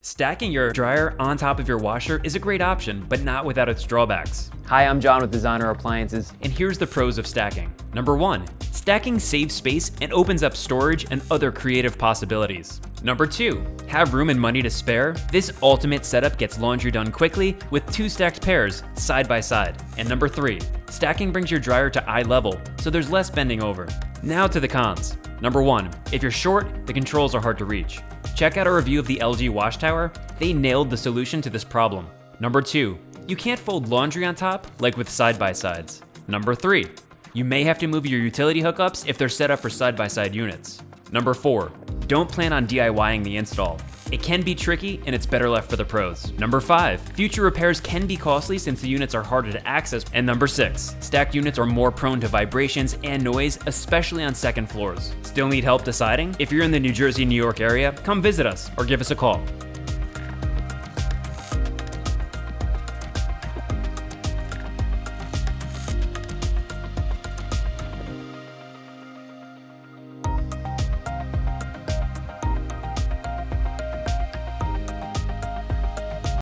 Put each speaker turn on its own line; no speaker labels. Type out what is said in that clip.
Stacking your dryer on top of your washer is a great option, but not without its drawbacks.
Hi, I'm John with Designer Appliances.
And here's the pros of stacking. Number 1, stacking saves space and opens up storage and other creative possibilities. Number 2, have room and money to spare? This ultimate setup gets laundry done quickly with 2 stacked pairs side by side. And number 3, stacking brings your dryer to eye level, so there's less bending over. Now to the cons. Number 1, if you're short, the controls are hard to reach. Check out a review of the LG Wash Tower. They nailed the solution to this problem. Number 2, you can't fold laundry on top like with side-by-sides. Number 3, you may have to move your utility hookups if they're set up for side-by-side units. Number 4, don't plan on DIYing the install. It can be tricky and it's better left for the pros. Number 5, future repairs can be costly since the units are harder to access. And number 6, stacked units are more prone to vibrations and noise, especially on second floors. Still need help deciding? If you're in the New Jersey, New York area, come visit us or give us a call.